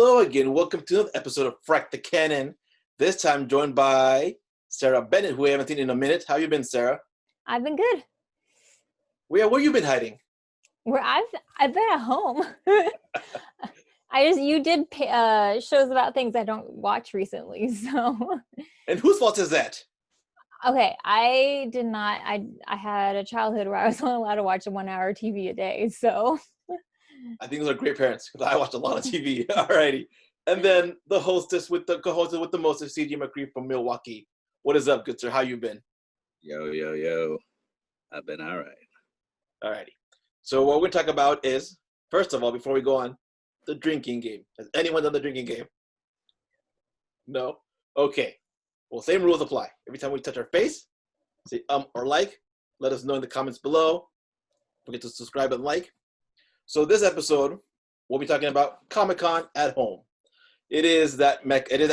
Hello again. Welcome to another episode of Frack The Canon. This time joined by Sara Bennett, who I haven't seen in a minute. How you been, Sara? I've been good. Where you been hiding? Where I've been at home. You did shows about things I don't watch recently, so. And whose fault is that? Okay, I did not. I had a childhood where I was only allowed to watch 1 hour TV a day, so. I think those are great parents because I watched a lot of TV. Alrighty. And then the hostess with the co-hostess with the most, CJ McCree from Milwaukee. What is up, good sir? How you been? Yo. I've been all right. Alrighty. So what we're going to talk about is, first of all, before we go on, the drinking game. Has anyone done the drinking game? No? Okay. Well, same rules apply. Every time we touch our face, say or like. Let us know in the comments below. Don't forget to subscribe and like. So this episode, we'll be talking about ComiCon at home. It is that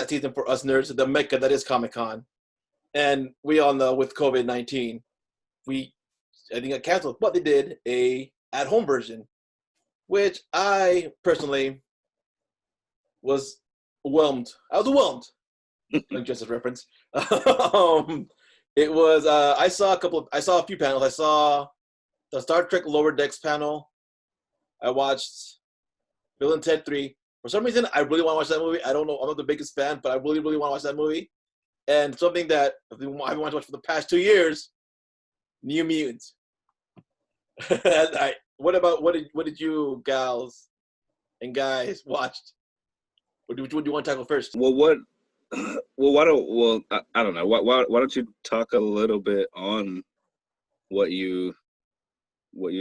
season for us nerds, the mecca that is ComiCon. And we all know with COVID-19, I think got canceled, but they did a at-home version, which I personally was whelmed. I was overwhelmed. Like just a reference. It was I saw a few panels. I saw the Star Trek Lower Decks panel. I watched Bill and Ted 3. For some reason, I really want to watch that movie. I don't know. I'm not the biggest fan, but I really, really want to watch that movie. And something that I've been wanting to watch for the past 2 years, New Mutants. What did you gals and guys watched? What do you want to tackle first? I don't know. Why don't you talk a little bit on what you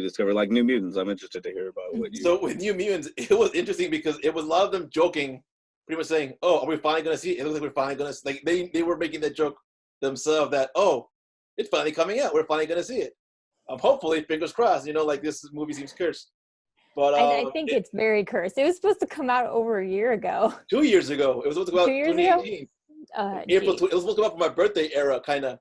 discovered, like New Mutants? I'm interested to hear about what you. So with New Mutants, it was interesting because it was a lot of them joking, pretty much saying, "Oh, are we finally gonna see it? It looks like we're finally gonna like." They were making that joke themselves that, "Oh, it's finally coming out. We're finally gonna see it." Hopefully, fingers crossed. Like this movie seems cursed, but I think it's very cursed. It was supposed to come out over a year ago. 2 years ago. It was supposed to come out 2018. April. It was supposed to come out for my birthday era, kind of.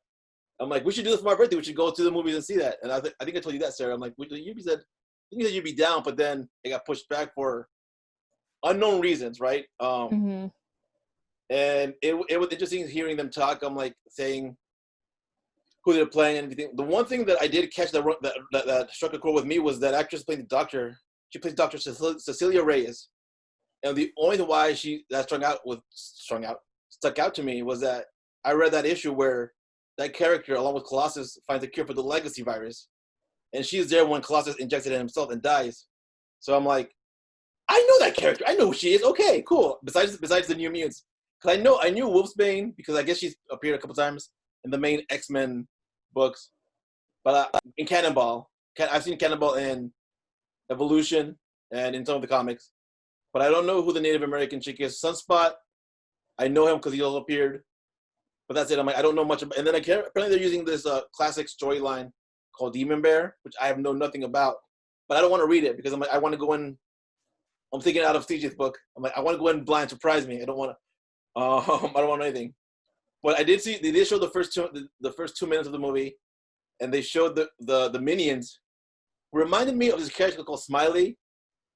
I'm like, we should do this for my birthday. We should go to the movies and see that. And I think I told you that, Sara. I'm like, you said you'd be down, but then it got pushed back for unknown reasons, right? And it was interesting hearing them talk. I'm like saying who they're playing and everything. The one thing that I did catch that struck a chord with me was that actress playing the Doctor. She plays Dr. Cecilia Reyes, and the only reason why stuck out to me was that I read that issue where that character, along with Colossus, finds a cure for the legacy virus. And she's there when Colossus injects it in himself and dies. So I'm like, I know that character. I know who she is. Okay, cool. Besides the New Mutants. Because I knew Wolfsbane, because I guess she's appeared a couple times in the main X-Men books. But in Cannonball, I've seen Cannonball in Evolution and in some of the comics. But I don't know who the Native American chick is. Sunspot, I know him because he also appeared. But that's it. I'm like, I don't know much about. And then apparently they're using this classic storyline called Demon Bear, which I have known nothing about. But I don't want to read it because I'm like, I want to go in. I'm thinking out of CJ's book. I'm like, I want to go in blind, surprise me. I don't want to. I don't want anything. But I did see they did show the first 2 minutes of the movie, and they showed the minions. Reminded me of this character called Smiley.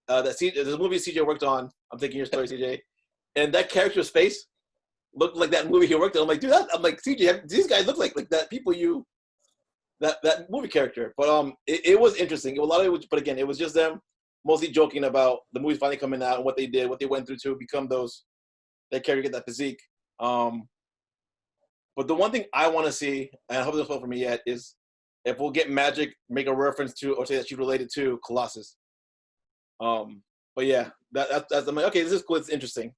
The movie CJ worked on. I'm thinking your story, CJ, and that character's face looked like that movie he worked on. I'm like, dude, I'm like, CJ, these guys look like that people that movie character. But it was interesting. A lot of it, but again, it was just them mostly joking about the movies finally coming out and what they did, what they went through to become that character, get that physique. But the one thing I want to see, and I hope this won't for me yet, is if we'll get Magic make a reference to or say that she's related to Colossus. But yeah, that's I'm like, okay, this is cool. It's interesting.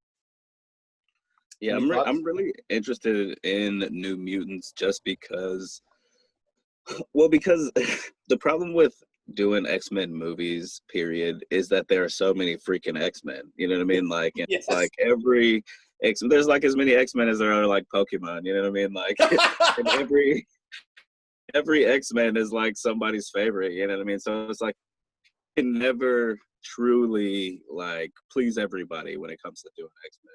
Yeah, I'm really interested in New Mutants just because the problem with doing X-Men movies, period, is that there are so many freaking X-Men. You know what I mean? Like, and yes. It's like every there's like as many X-Men as there are like Pokemon. You know what I mean? Like, and every X-Men is like somebody's favorite. You know what I mean? So it's like you can never truly like please everybody when it comes to doing X-Men.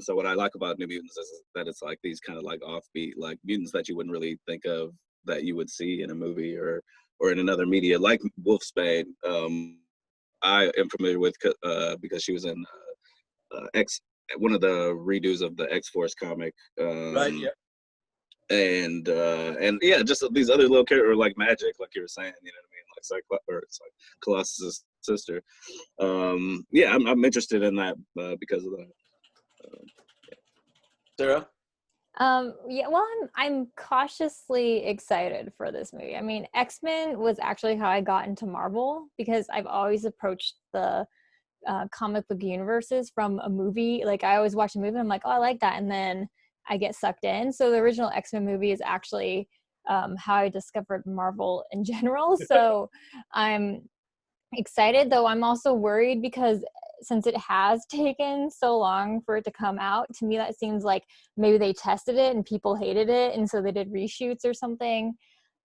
So what I like about New Mutants is that it's like these kind of like offbeat, like mutants that you wouldn't really think of that you would see in a movie or in another media, like Wolfsbane. I am familiar with because she was in X, one of the redos of the X-Force comic. Right. Yeah. And yeah, just these other little characters like Magic, like you were saying, you know what I mean, like it's like Colossus' sister. Yeah, I'm interested in that because of that. Sarah. Yeah, well, I'm cautiously excited for this movie. I mean, X-Men was actually how I got into Marvel, because I've always approached the comic book universes from a movie. Like, I always watch a movie and I'm like, oh, I like that, and then I get sucked in. So the original X-Men movie is actually how I discovered Marvel in general. So I'm excited, though I'm also worried, because since it has taken so long for it to come out, to me that seems like maybe they tested it and people hated it, and so they did reshoots or something.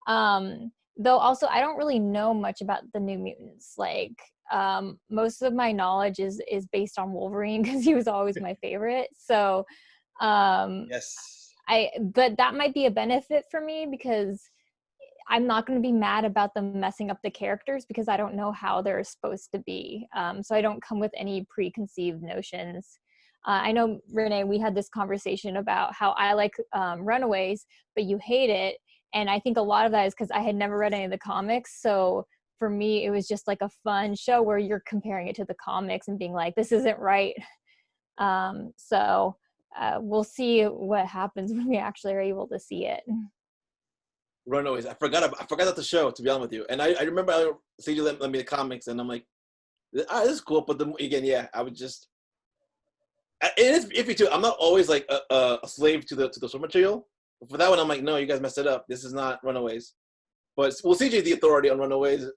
Though also I don't really know much about the New Mutants. Like, most of my knowledge is based on Wolverine, because he was always my favorite. So Yes. but that might be a benefit for me, because I'm not going to be mad about them messing up the characters, because I don't know how they're supposed to be. So I don't come with any preconceived notions. I know, René, we had this conversation about how I like Runaways, but you hate it. And I think a lot of that is because I had never read any of the comics. So for me, it was just like a fun show where you're comparing it to the comics and being like, this isn't right. So we'll see what happens when we actually are able to see it. Runaways. I forgot about the show, to be honest with you. And I remember CJ let me the comics, and I'm like, this is cool. But again, yeah, I would just. It is iffy too. I'm not always like a slave to the source material. But for that one, I'm like, no, you guys messed it up. This is not Runaways. But well, CJ is the authority on Runaways.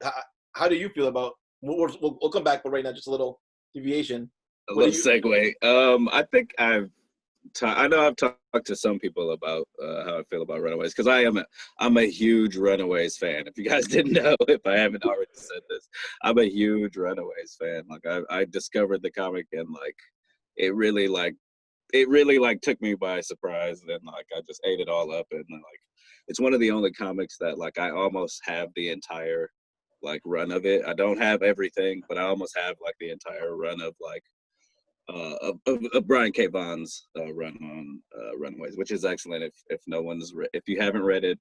How do you feel about? We'll come back, but right now, just a little deviation. A little segue. I think I know I've talked to some people about how I feel about Runaways, because I'm a huge Runaways fan. If you guys didn't know, if I haven't already said this, I'm a huge Runaways fan. Like, I discovered the comic, and like it really took me by surprise, and like I just ate it all up. And like it's one of the only comics that like I almost have the entire like run of it. I don't have everything, but I almost have like the entire run of like of Brian K. Vaughan's run on Runaways, which is excellent. If no one's if you haven't read it,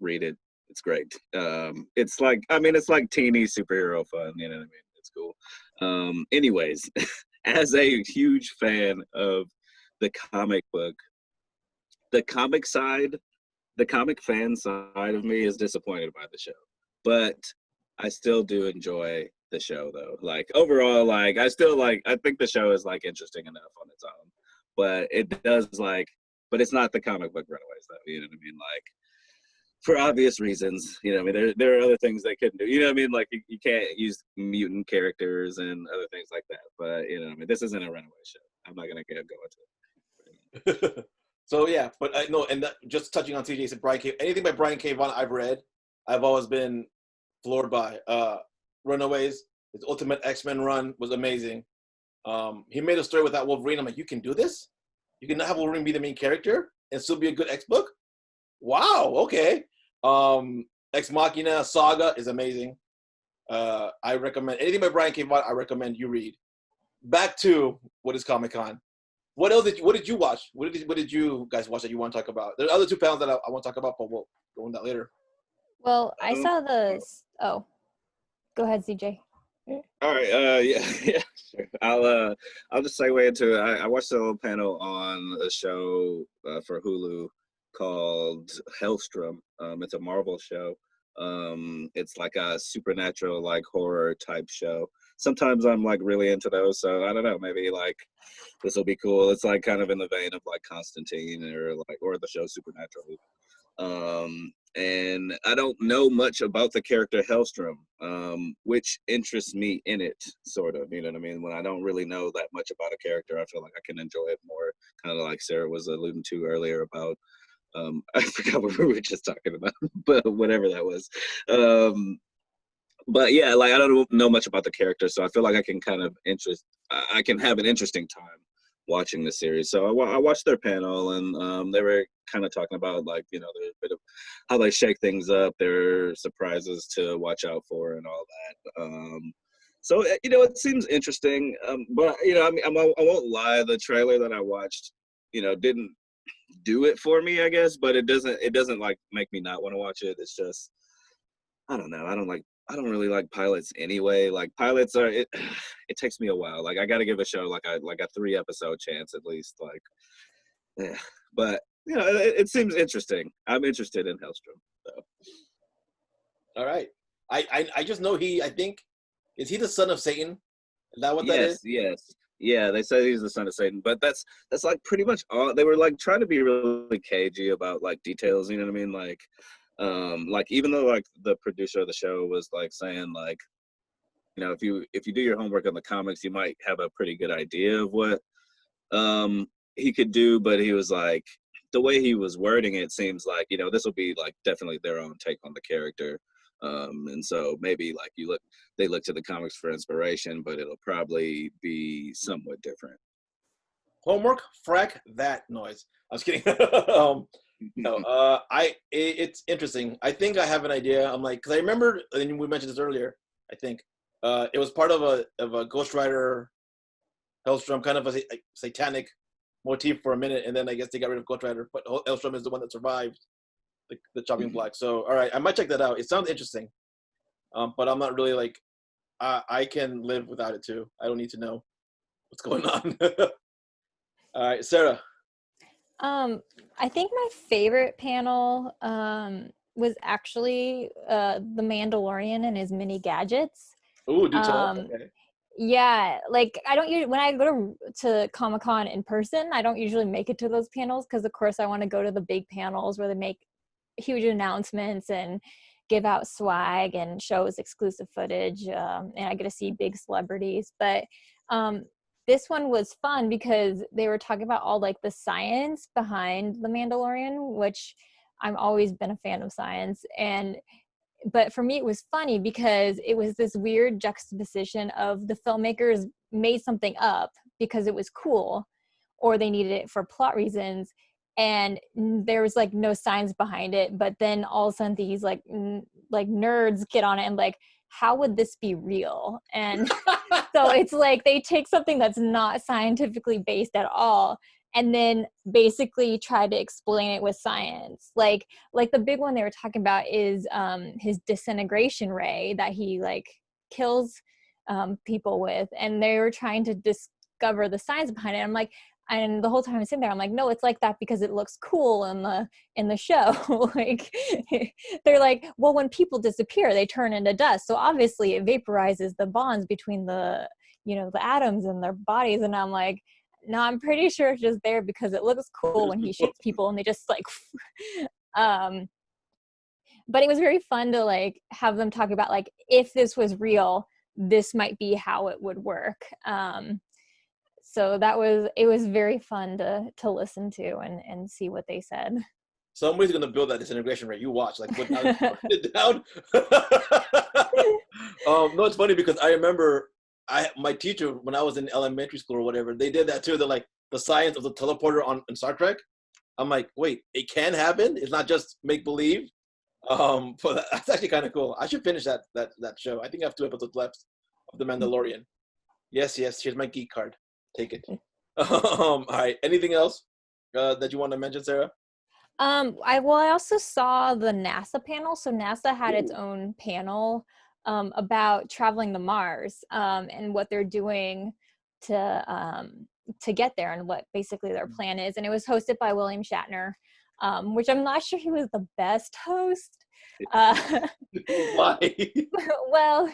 read it. It's great. It's like, I mean, it's like teeny superhero fun. You know what I mean? It's cool. Anyways, as a huge fan of the comic book, the comic fan side of me is disappointed by the show, but I still do enjoy the show though. Like overall, like I think the show is like interesting enough on its own, but it does like, but it's not the comic book Runaways though. You know what I mean? Like, for obvious reasons, you know what I mean? There are other things they couldn't do. You know what I mean? Like you can't use mutant characters and other things like that. But you know what I mean? This isn't a Runaway show. I'm not gonna go into it. So yeah, but I know, and just touching on TJ said Brian K. Anything by Brian K. Vaughan I've read, I've always been floored by. Runaways, his Ultimate X-Men run was amazing. He made a story with that Wolverine. I'm like, you can do this? You can not have Wolverine be the main character and still be a good X book? Wow, okay. Ex Machina Saga is amazing. I recommend anything by Brian K. Vaughan. I recommend you read. Back to what is ComiCon. What did you watch? What did you guys watch that you want to talk about? There are other two panels that I want to talk about, but we'll go on that later. Well, I saw oh, go ahead, CJ. All right. Yeah. Sure. I'll just segue into it. I watched a little panel on a show for Hulu called Hellstrom. It's a Marvel show. It's like a supernatural, like horror type show. Sometimes I'm like really into those, so I don't know. Maybe like this will be cool. It's like kind of in the vein of like Constantine or the show Supernatural. And I don't know much about the character Hellstrom, which interests me in it, sort of. You know what I mean? When I don't really know that much about a character, I feel like I can enjoy it more. Kind of like Sara was alluding to earlier about. I forgot what we were just talking about, but whatever that was. But yeah, like I don't know much about the character, so I feel like I can I can have an interesting time watching the series. So I watched their panel, and they were kind of talking about like, you know, there's a bit of how they shake things up, their surprises to watch out for, and all that. So it seems interesting, but I mean, I won't lie. The trailer that I watched, didn't do it for me, I guess. But it doesn't like make me not want to watch it. It's just, I don't know. I don't really like pilots anyway. Like pilots are, it takes me a while. Like I got to give a show like a 3-episode chance at least. Like, yeah. But it seems interesting. I'm interested in Hellstrom. So. All right. I just know I think, is he the son of Satan? Is that what that is? Yes. Yeah, they say he's the son of Satan, but that's like pretty much all. They were like trying to be really cagey about like details, you know what I mean? Like even though like the producer of the show was like saying like, if you do your homework on the comics, you might have a pretty good idea of what he could do, but he was like, the way he was wording it seems like, this will be like definitely their own take on the character. And so maybe like they look to the comics for inspiration, but it'll probably be somewhat different. Homework, frack that noise. I was kidding. It's interesting. I think I have an idea. I'm like, because I remember, and we mentioned this earlier, I think it was part of a Ghost Rider Hellstrom, kind of a satanic motif for a minute, and then I guess they got rid of Ghost Rider, but Hellstrom is the one that survived the chopping block. So, all right, I might check that out. It sounds interesting, but I'm not really like, I can live without it too. I don't need to know what's going on. All right, Sarah. I think my favorite panel was actually the Mandalorian and his mini gadgets. Ooh, do tell. Okay. Yeah, like I don't usually, when I go to ComiCon in person, I don't usually make it to those panels because of course I want to go to the big panels where they make huge announcements and give out swag and shows exclusive footage, and I get to see big celebrities. But this one was fun because they were talking about all like the science behind the Mandalorian, which I've always been a fan of science. But for me, it was funny because it was this weird juxtaposition of the filmmakers made something up because it was cool or they needed it for plot reasons. And there was like no science behind it. But then all of a sudden these like nerds get on it and like, how would this be real? And so it's like they take something that's not scientifically based at all and then basically try to explain it with science. Like the big one they were talking about is his disintegration ray that he like kills people with, and they were trying to discover the science behind it. I'm like, and the whole time I'm sitting there, I'm like, no, it's like that because it looks cool in the show. Like, they're like, well, when people disappear, they turn into dust. So obviously it vaporizes the bonds between the atoms in their bodies. And I'm like, no, I'm pretty sure it's just there because it looks cool when he shoots people and they just like, but it was very fun to like have them talk about like, if this was real, this might be how it would work. So it was very fun to listen to and see what they said. Somebody's gonna build that disintegration rate. You watch, like put it down. No, it's funny because I remember my teacher when I was in elementary school or whatever, they did that too. They're like the science of the teleporter in Star Trek. I'm like, wait, it can happen. It's not just make believe. But that's actually kind of cool. I should finish that show. I think I have 2 episodes left of The Mandalorian. Yes. Here's my geek card. Take it. All right. Anything else that you want to mention, Sarah? I also saw the NASA panel. So NASA had its own panel about traveling to Mars and what they're doing to get there and what basically their plan is. And it was hosted by William Shatner, which I'm not sure he was the best host. Why? Well,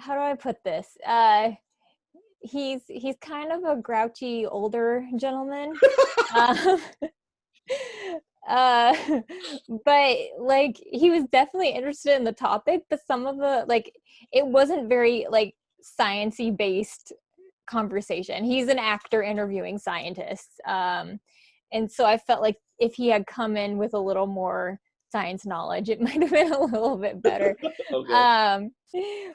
how do I put this? He's kind of a grouchy older gentleman. But like he was definitely interested in the topic, but some of the like it wasn't very like sciencey based conversation. He's an actor interviewing scientists. And so I felt like if he had come in with a little more science knowledge, it might have been a little bit better. Okay.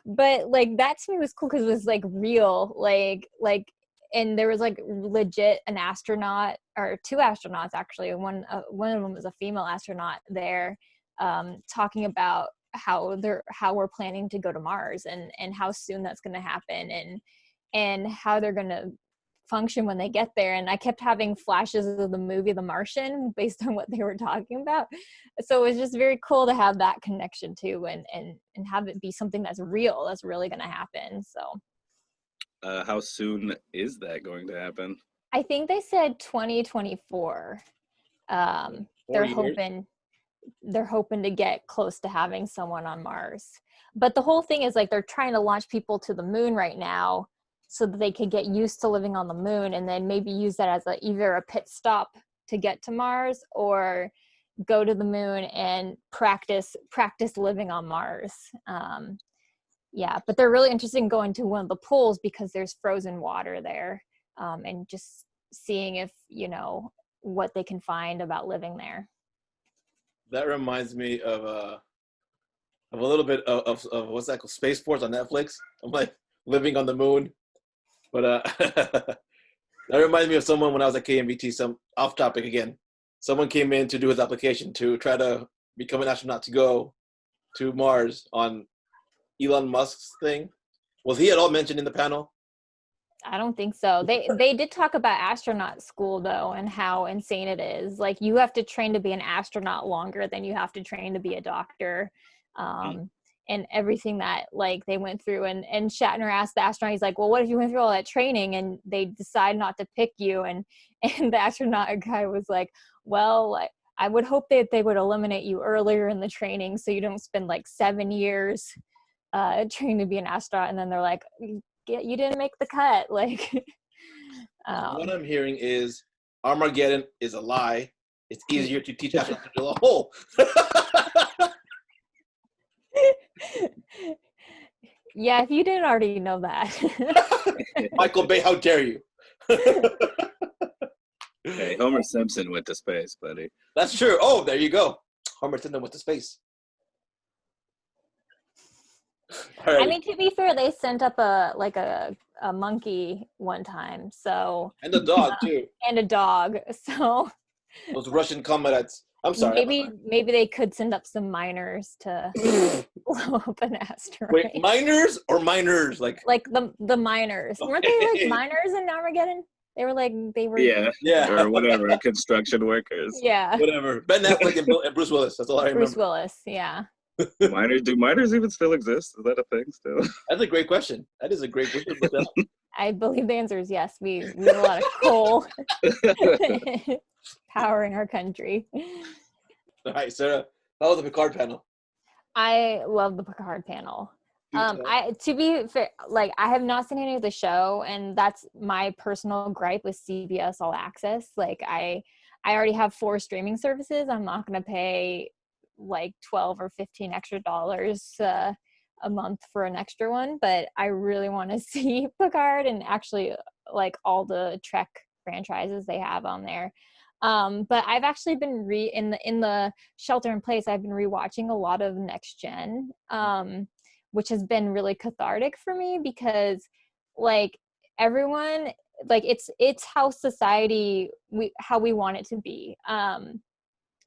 But like that to me was cool because it was like real, like and there was like legit an astronaut or 2 astronauts actually. One of them was a female astronaut there, talking about we're planning to go to Mars, and how soon that's going to happen, and how they're going to function when they get there. And I kept having flashes of the movie The Martian based on what they were talking about. So it was just very cool to have that connection too, and have it be something that's real, that's really going to happen. So how soon is that going to happen? I think they said 2024. They're hoping to get close to having someone on Mars. But the whole thing is like they're trying to launch people to the moon right now so that they could get used to living on the moon, and then maybe use that as either a pit stop to get to Mars, or go to the moon and practice living on Mars. Yeah, but they're really interested in going to one of the pools because there's frozen water there, and just seeing if, what they can find about living there. That reminds me of a little bit of what's that called? Space Force on Netflix. I'm like living on the moon. But that reminds me of someone when I was at KMBT, some off topic again. Someone came in to do his application to try to become an astronaut to go to Mars on Elon Musk's thing. Was he at all mentioned in the panel? I don't think so. They did talk about Astronaut School though, and how insane it is. Like, you have to train to be an astronaut longer than you have to train to be a doctor. And everything that like they went through, and Shatner asked the astronaut, he's like, well, what if you went through all that training and they decide not to pick you? And the astronaut guy was like, well, I would hope that they would eliminate you earlier in the training so you don't spend like 7 years training to be an astronaut, and then they're like, you didn't make the cut. Like, what I'm hearing is Armageddon is a lie. It's easier to teach astronauts to drill a hole. Yeah, if you didn't already know that. Michael Bay, how dare you? Hey, Homer Simpson went to space, buddy. That's true. Oh, there you go. Homer Simpson went to space. Right. I mean, to be fair, they sent up a monkey one time, so, and a dog too. And a dog. So those Russian comrades. I'm sorry. Maybe they could send up some miners to blow up an asteroid. Wait, miners or miners? Like the miners. Okay. Weren't they like miners in Armageddon? They were yeah, or whatever, construction workers. Yeah. Whatever. Ben Affleck and Bruce Willis. That's all I remember. Bruce Willis, yeah. Do miners even still exist? Is that a thing still? That's a great question. That is a great question. I believe the answer is yes. We have a lot of coal powering our country. All right, Sarah, how was the Picard panel? I love the Picard panel. To be fair, like, I have not seen any of the show, and that's my personal gripe with CBS All Access. Like, I already have 4 streaming services. I'm not going to pay like $12 or $15 extra a month for an extra one, but I really want to see Picard, and actually like all the Trek franchises they have on there. But I've actually been in the shelter in place, I've been rewatching a lot of Next Gen, which has been really cathartic for me, because like everyone, like it's how society, how we want it to be.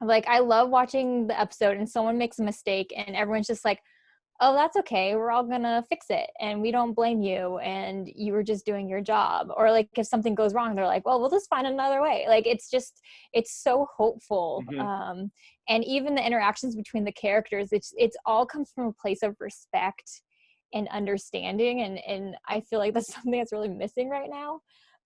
Like, I love watching the episode and someone makes a mistake and everyone's just like, oh, that's okay, we're all gonna fix it and we don't blame you and you were just doing your job. Or like, if something goes wrong, they're like, well, we'll just find another way. Like, it's so hopeful. Mm-hmm. And even the interactions between the characters, it's all comes from a place of respect and understanding, and I feel like that's something that's really missing right now.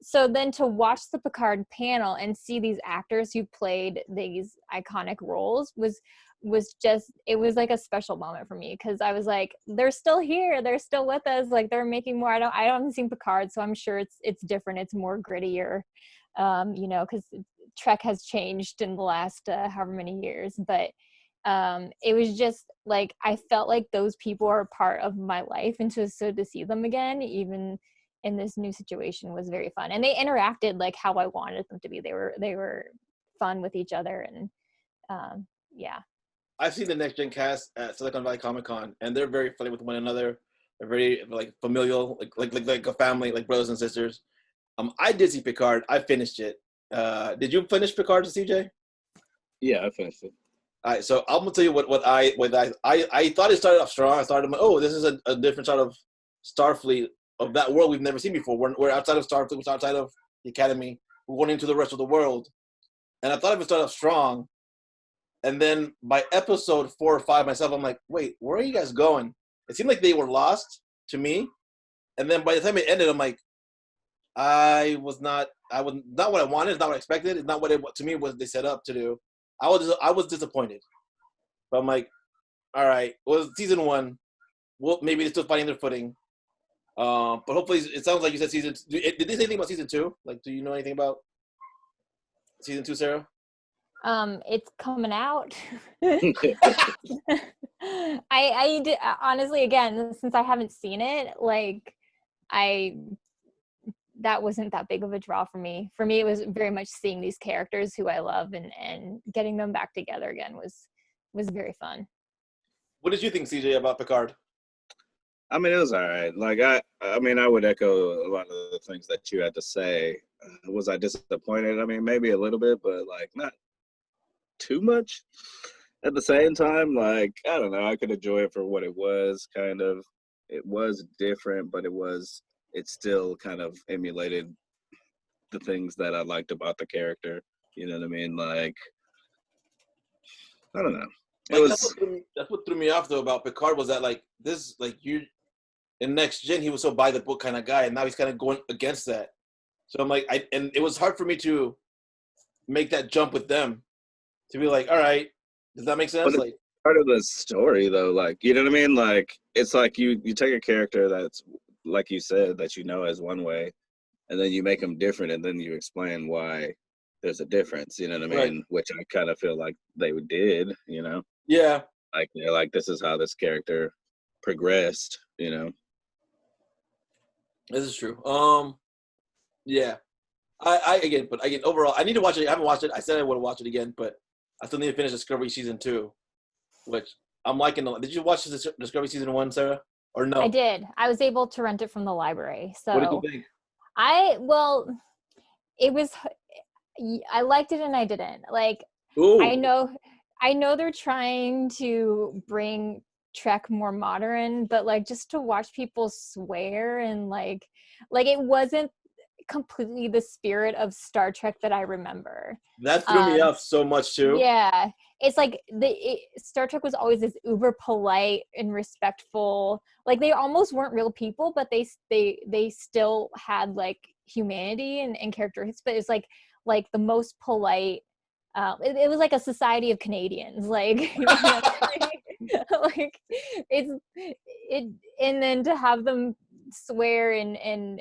So then to watch the Picard panel and see these actors who played these iconic roles was just, it was like a special moment for me, because I was like, they're still here, they're still with us, like they're making more. I haven't seen Picard, so I'm sure it's different, it's more grittier, because Trek has changed in the last however many years. But it was just like, I felt like those people are a part of my life, and to see them again, even in this new situation, was very fun. And they interacted like how I wanted them to be. They were fun with each other, and yeah. I've seen the Next Gen cast at Silicon Valley ComiCon, and they're very friendly with one another. They're very like familial, like a family, like brothers and sisters. I did see Picard. I finished it. Did you finish Picard, CJ? Yeah, I finished it. All right, so I'm gonna tell you what I thought it started off strong. I started, oh, this is a different sort of Starfleet of that world we've never seen before. We're outside of Starfleet, we're outside of the Academy. We're going into the rest of the world, and I thought it would start off strong. And then by episode 4 or 5, myself, I'm like, wait, where are you guys going? It seemed like they were lost to me. And then by the time it ended, I'm like, I was not what I wanted. It's not what I expected. It's not what to me was they set up to do. I was disappointed. But I'm like, all right, it was season 1. Well, maybe they're still finding their footing. But hopefully, it sounds like you said season 2. Did they say anything about season 2? Like, do you know anything about season 2, Sarah? It's coming out. I did, honestly, again, since I haven't seen it, like that wasn't that big of a draw for me. For me, it was very much seeing these characters who I love and getting them back together again was very fun. What did you think, CJ, about Picard? I mean, it was all right. Like, I mean, I would echo a lot of the things that you had to say. Was I disappointed? I mean, maybe a little bit, but like not too much. At the same time, like, I don't know, I could enjoy it for what it was. Kind of, it was different, but it still kind of emulated the things that I liked about the character. You know what I mean? Like, I don't know. It Like, was. that's what threw me off though about Picard was that like this, like you in Next Gen, he was so by the book kind of guy, and now he's kind of going against that. So I'm like, and it was hard for me to make that jump with them, to be like, all right, does that make sense? Like, Part of the story though, like, you know what I mean? Like, it's like you take a character that's, like you said, that you know as one way, and then you make them different, and then you explain why there's a difference, you know what I mean? Right. Which I kind of feel like they did, you know? yeah, Like, they're like, this is how this character progressed, you know? this is true. Yeah, I again, but again, overall, I need to watch it. I haven't watched it. I said I would watch it again, but I still need to finish Discovery season 2, which I'm liking. Did you watch Discovery season 1, Sarah, or no? I did. I was able to rent it from the library. So What did you think? it was, I liked it and I didn't. Like, Ooh. I know they're trying to bring Trek more modern, but like just to watch people swear and like it wasn't completely the spirit of Star Trek that I remember. That threw me off so much too. Yeah, it's like Star Trek was always this uber polite and respectful. Like they almost weren't real people, but they still had like humanity and characteristics. But it's like the most polite. It was like a society of Canadians, like, you know, like and then to have them swear and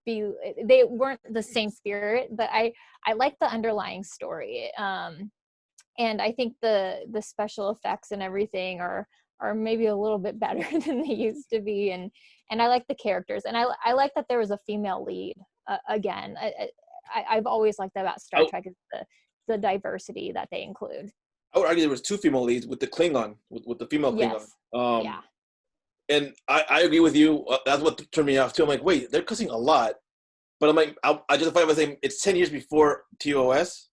be, they weren't the same spirit, but I like the underlying story, and I think the special effects and everything are maybe a little bit better than they used to be, and I like the characters, and I like that there was a female lead again. I've always liked that about Star Trek, is the diversity that they include. I would argue there was 2 female leads with the Klingon, with the female Klingon. Yes. Yeah. And I agree with you. That's what turned me off too. I'm like, wait, they're cussing a lot. But I'm like, I justify it by saying it's 10 years before TOS.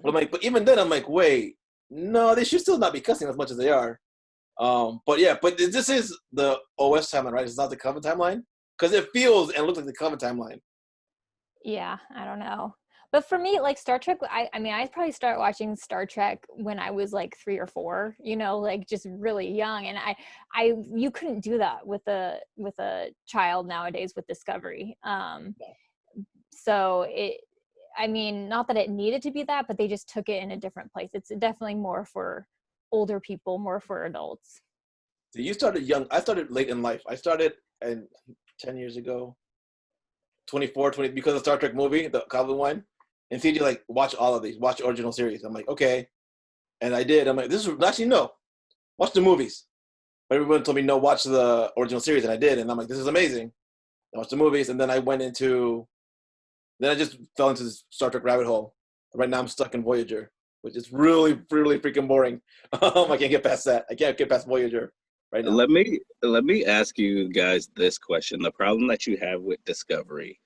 But I'm like, but even then, I'm like, wait, no, they should still not be cussing as much as they are. But yeah, but this is the OS timeline, right? It's not the Coven timeline? Because it feels and looks like the Coven timeline. Yeah, I don't know. But for me, like Star Trek, I mean, I probably started watching Star Trek when I was like 3 or 4, you know, like just really young. And you couldn't do that with a child nowadays with Discovery. So I mean, not that it needed to be that, but they just took it in a different place. It's definitely more for older people, more for adults. So you started young. I started late in life. I started 10 years ago, 24, 20, because of Star Trek movie, the Calvin one. And CJ like, watch all of these, watch the original series. I'm like, okay. And I did. I'm like, this is actually no. Watch the movies. But everyone told me no, watch the original series, and I did. And I'm like, this is amazing. I watched the movies, and then I just fell into this Star Trek rabbit hole. Right now I'm stuck in Voyager, which is really, really freaking boring. I can't get past that. I can't get past Voyager right now. Let me ask you guys this question. The problem that you have with Discovery,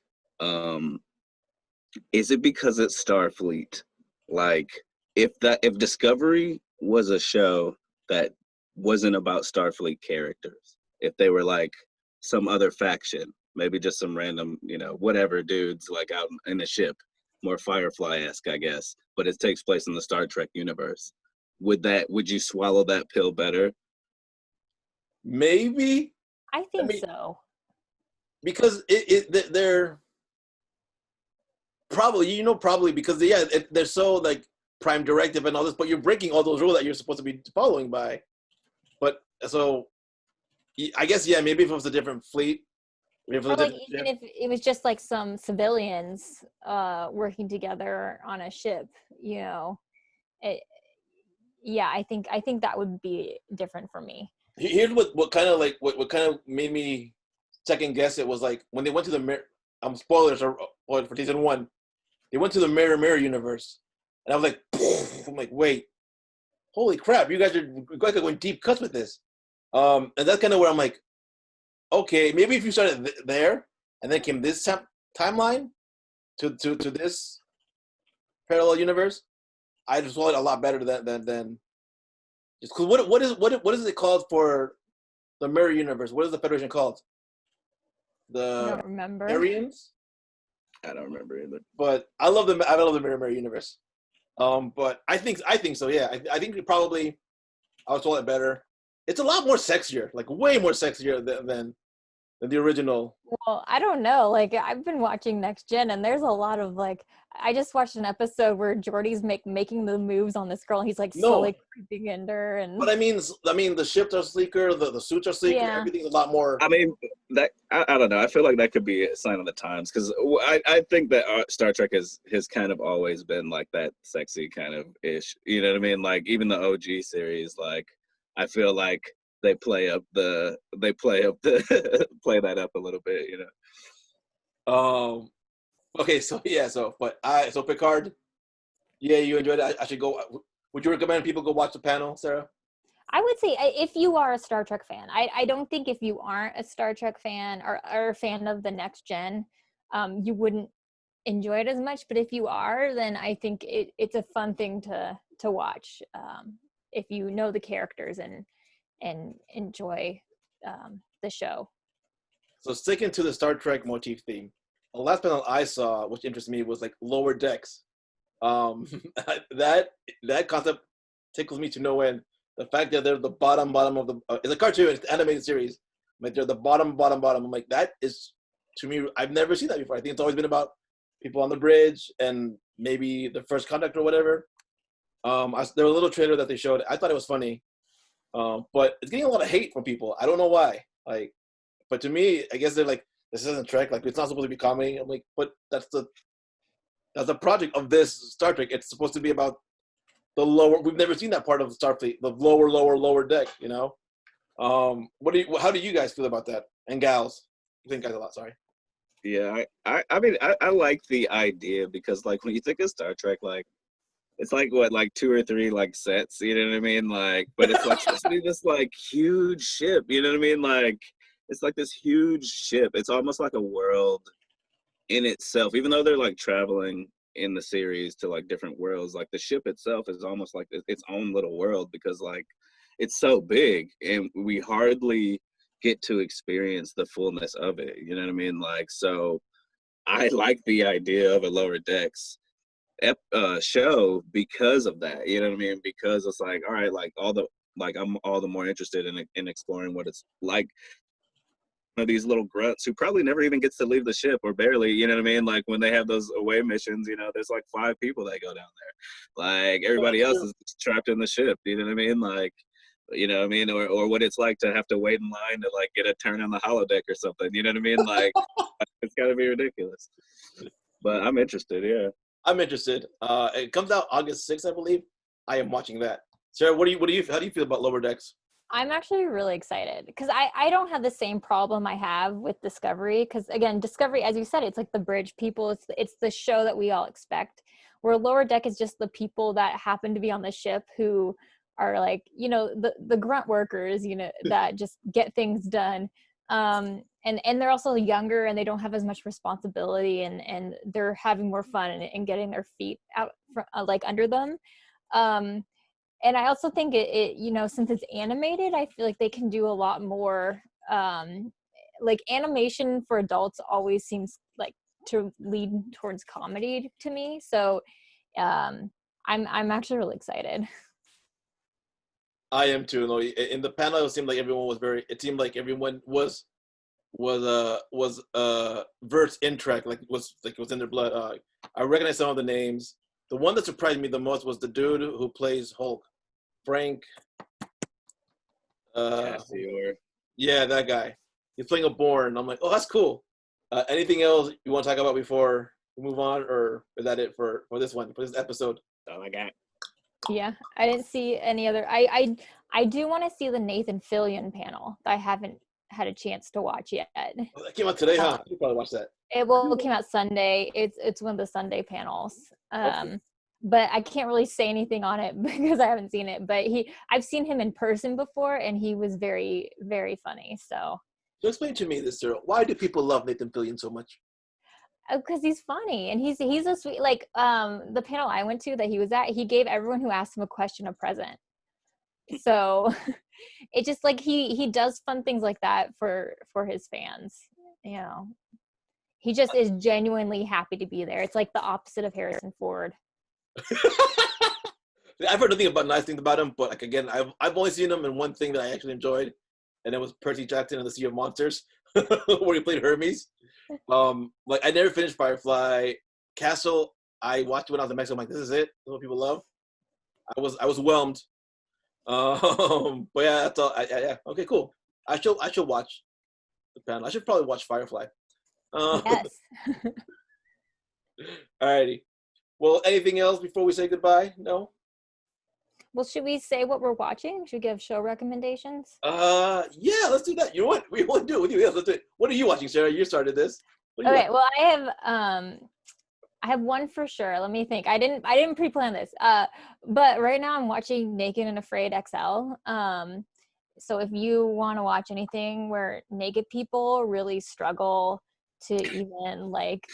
is it because it's Starfleet? Like, if Discovery was a show that wasn't about Starfleet characters, if they were like some other faction, maybe just some random, whatever dudes like out in a ship, more Firefly-esque, I guess, but it takes place in the Star Trek universe, would you swallow that pill better? Maybe. I think so. Because they're probably because they're so like prime directive and all this, but you're breaking all those rules that you're supposed to be following by. But so I guess maybe if it was a different fleet, or like even if it was just like some civilians working together on a ship, I think that would be different for me. Here's what kind of made me second guess it was like when they went to the spoilers for season 1, they went to the Mirror universe, and I was like, I'm like, wait, holy crap, you guys are going deep cuts with this, and that's kind of where I'm like, okay, maybe if you started there and then came this timeline to this parallel universe, I'd just want it a lot better than just because what is it called for the Mirror universe? What is the Federation called? I don't remember. Arians? I don't remember either. But I love the Mirror universe. But I think so. Yeah, I think probably I would call it better. It's a lot more sexier, like way more sexier than the original. Well, I don't know. Like I've been watching Next Gen, and there's a lot of like. I just watched an episode where Geordi's making the moves on this girl, and he's like slowly creeping into her. And but I mean, the ships are sleeker, the suits are sleeker, everything's a lot more. I mean, that I don't know. I feel like that could be a sign of the times because I think that Star Trek has kind of always been like that sexy kind of ish. You know what I mean? Like even the OG series, like I feel like they play that up a little bit. Okay, so Picard, you enjoyed it. I should go. Would you recommend people go watch the panel, Sarah? I would say if you are a Star Trek fan, I don't think if you aren't a Star Trek fan or a fan of the Next Gen, you wouldn't enjoy it as much. But if you are, then I think it's a fun thing to watch if you know the characters and enjoy the show. So sticking to the Star Trek motif theme, the last panel I saw, which interested me, was like Lower Decks. That concept tickles me to no end. The fact that they're the bottom of the it's a cartoon, it's an animated series, but they're the bottom. I'm like, that is, to me, I've never seen that before. I think it's always been about people on the bridge and maybe the first contact or whatever. There was a little trailer that they showed. I thought it was funny, but it's getting a lot of hate from people. I don't know why. Like, but to me, I guess they're like, this isn't Trek. Like, it's not supposed to be comedy. I'm like, but that's the project of this Star Trek. It's supposed to be about the lower. We've never seen that part of Starfleet, the lower deck. How do you guys feel about that? And gals, I think guys a lot. Sorry. Yeah, I mean, I like the idea because like when you think of Star Trek, like it's like what, like 2 or 3 like sets, you know what I mean? Like, but it's like supposed to be this like huge ship, you know what I mean? Like it's like this huge ship. It's almost like a world in itself, even though they're like traveling in the series to like different worlds. Like the ship itself is almost like its own little world because like it's so big and we hardly get to experience the fullness of it. You know what I mean? Like, so I like the idea of a Lower Decks show because of that. You know what I mean? Because it's like, all right, like I'm all the more interested in exploring what it's like. Of these little grunts who probably never even gets to leave the ship or barely, you know what I mean? Like when they have those away missions, there's like 5 people that go down there. Like everybody else is trapped in the ship, you know what I mean? Like, you know what I mean? Or what it's like to have to wait in line to like get a turn on the holodeck or something, you know what I mean? Like it's gotta be ridiculous. But I'm interested, yeah. I'm interested. It comes out August 6th, I believe. I am watching that. Sarah, how do you feel about Lower Decks? I'm actually really excited because I don't have the same problem I have with Discovery because again, Discovery, as you said, it's like the bridge people. It's the show that we all expect. Where Lower Deck is just the people that happen to be on the ship who are like, the grunt workers, that just get things done. And they're also younger and they don't have as much responsibility and they're having more fun and getting their feet out from, like under them. And I also think it you know, since it's animated, I feel like they can do a lot more. Like animation for adults always seems like to lead towards comedy to me. So I'm actually really excited. I am too. No, in the panel, it seemed like everyone was very. It seemed like everyone was versed in Trek, like it was in their blood. I recognize some of the names. The one that surprised me the most was the dude who plays Hulk, Frank. Yeah, that guy. He's playing a Born. I'm like, oh, that's cool. Anything else you want to talk about before we move on, or is that it for this one, for this episode? Oh my god. Yeah, I didn't see any other. I do want to see the Nathan Fillion panel. I haven't had a chance to watch yet. Oh, that came out today, huh? You probably watch that. It came out Sunday. It's one of the Sunday panels. Okay. But I can't really say anything on it because I haven't seen it. But I've seen him in person before, and he was very, very funny. So explain to me this, Sarah. Why do people love Nathan Fillion so much? Because he's funny and he's a sweet, like the panel I went to that he was at, he gave everyone who asked him a question a present. So it just like he does fun things like that for his fans. You know, he just is genuinely happy to be there. It's like the opposite of Harrison Ford. I've heard nothing but nice things about him, but like again, I've only seen him in one thing that I actually enjoyed, and it was Percy Jackson and the Sea of Monsters, where he played Hermes. Like I never finished Firefly. Castle, I watched it when I was in Mexico. I'm like, this is it. This is what people love. I was whelmed. But yeah, that's all. Yeah. Okay, cool. I should watch the panel. I should probably watch Firefly. Yes. Alrighty. Well, anything else before we say goodbye? No. Well, should we say what we're watching? Should we give show recommendations? Yeah, let's do that. You know what? We want to do it with you. Yes, let's do it. What are you watching, Sarah? You started this. Okay. Well, I have one for sure. Let me think. I didn't pre-plan this. But right now I'm watching Naked and Afraid XL. So if you want to watch anything where naked people really struggle to even like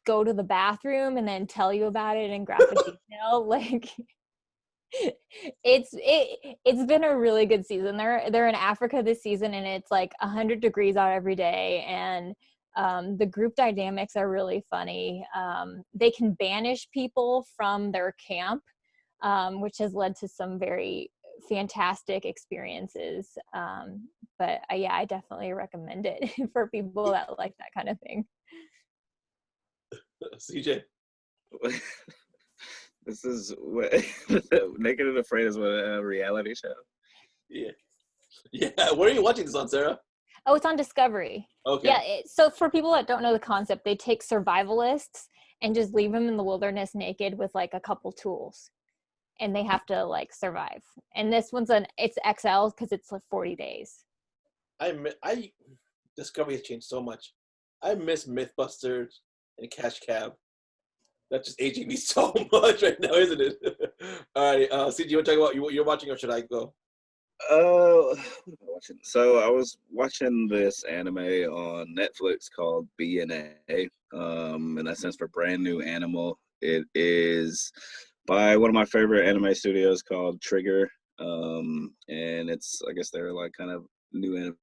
go to the bathroom and then tell you about it in graphic detail, like it's been a really good season. They're in Africa this season, and it's like 100 degrees out every day, and the group dynamics are really funny. They can banish people from their camp, which has led to some very fantastic experiences. But yeah, I definitely recommend it for people that like that kind of thing. CJ. This is what Naked and Afraid is what a reality show. Yeah. Where are you watching this on, Sarah? Oh, it's on Discovery. Okay. Yeah. So for people that don't know the concept, they take survivalists and just leave them in the wilderness naked with like a couple tools, and they have to like survive. And this one's it's XL because it's like 40 days. Discovery has changed so much. I miss Mythbusters and Cash Cab. That's just aging me so much right now, isn't it? All right, CG, you want to talk about what you're watching, or should I go? What am I watching? So I was watching this anime on Netflix called B&A, and that stands for Brand New Animal. It is by one of my favorite anime studios called Trigger, and it's, I guess they're like kind of new anime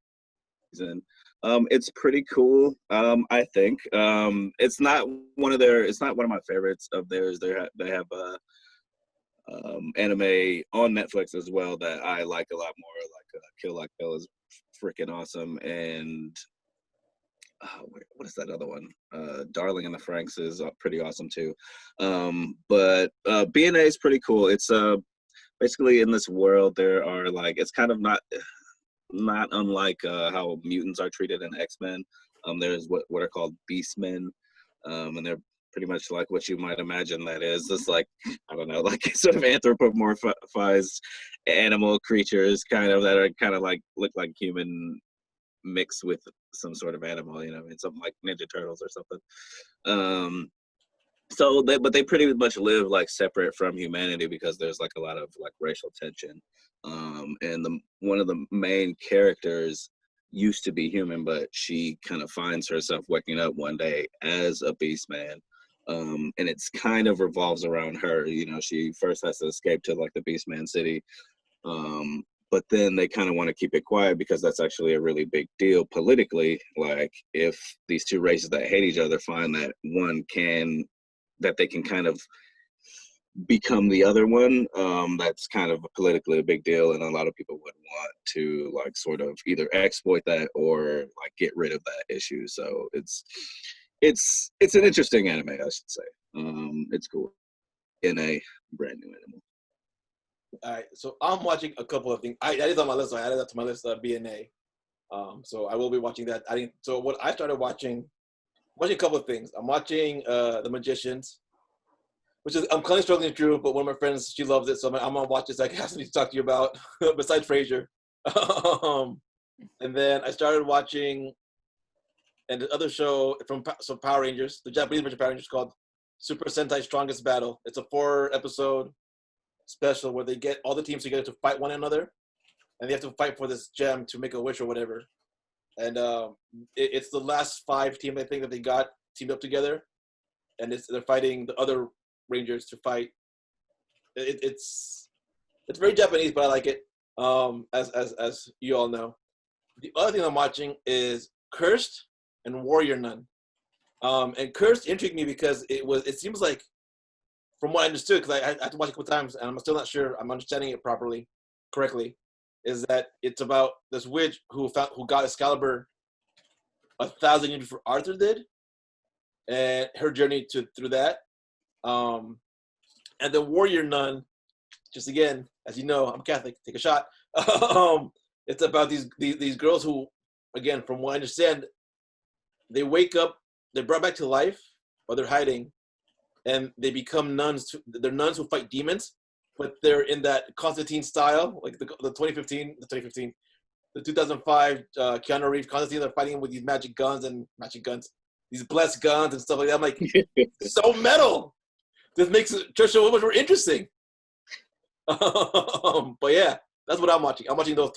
season. It's pretty cool. I think it's not one of my favorites of theirs. They have anime on Netflix as well that I like a lot more. Like Kill La Kill is freaking awesome, and what is that other one? Darling in the Franxx is pretty awesome too. But B&A is pretty cool. It's basically in this world there are like, it's kind of not unlike how mutants are treated in X-Men. There's what are called beastmen, and they're pretty much like what you might imagine that is. It's like, I don't know, like sort of anthropomorphized animal creatures kind of that are kind of like look like human mixed with some sort of animal, you know, I mean, something like Ninja Turtles or something. But they pretty much live like separate from humanity because there's like a lot of like racial tension. And one of the main characters used to be human, but she kind of finds herself waking up one day as a beast man. and it's kind of revolves around her. You know, she first has to escape to like the Beastman City, but then they kind of want to keep it quiet because that's actually a really big deal politically. Like if these two races that hate each other find that that they can kind of become the other one, that's kind of politically a big deal, and a lot of people would want to like sort of either exploit that or like get rid of that issue. So it's an interesting anime, I should say. It's cool in a brand new anime. All right, so I'm watching a couple of things. I did on my list. So I added that to my list. BNA. So I will be watching that. So what I started watching a couple of things. I'm watching The Magicians, which is I'm kind of struggling through, but one of my friends, she loves it, so I'm gonna watch this. I have something to talk to you about besides Frasier. And then I started watching the other show from Power Rangers, the Japanese version of Power Rangers, called Super Sentai Strongest Battle. It's a 4-episode special where they get all the teams together to fight one another, and they have to fight for this gem to make a wish or whatever. And it's the last 5 teams I think that they got teamed up together, and they're fighting the other Rangers to fight. It's very Japanese, but I like it. As you all know, the other thing I'm watching is Cursed and Warrior Nun. And Cursed intrigued me because it seems like, from what I understood, because I had to watch it a couple times, and I'm still not sure I'm understanding it correctly, is that it's about this witch who got Excalibur 1,000 years before Arthur did, and her journey through that. And the Warrior Nun, just again, as you know, I'm Catholic, take a shot. It's about these girls who, again, from what I understand, they wake up, they're brought back to life, or they're hiding, and they become nuns. They're nuns who fight demons, but they're in that Constantine style, like the 2005 Keanu Reeves Constantine. They're fighting with these magic guns, these blessed guns and stuff like that. I'm like, so metal. This makes church so much more interesting. But yeah, that's what I'm watching. I'm watching those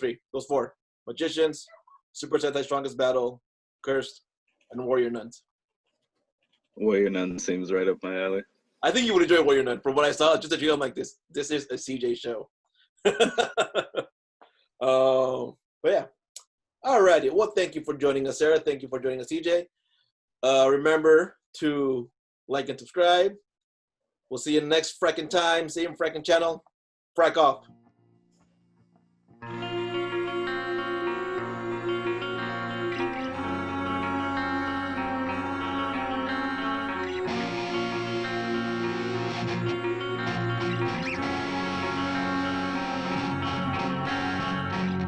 4: Magicians, Super Sentai Strongest Battle, Cursed, and Warrior Nuns. Warrior Nun seems right up my alley. I think you would enjoy Warrior Nun. From what I saw, just a trailer, I'm like, this is a CJ show. But yeah. Alrighty. Well, thank you for joining us, Sarah. Thank you for joining us, CJ. Remember to like and subscribe. We'll see you next fracking time. Same fracking channel. Frack off.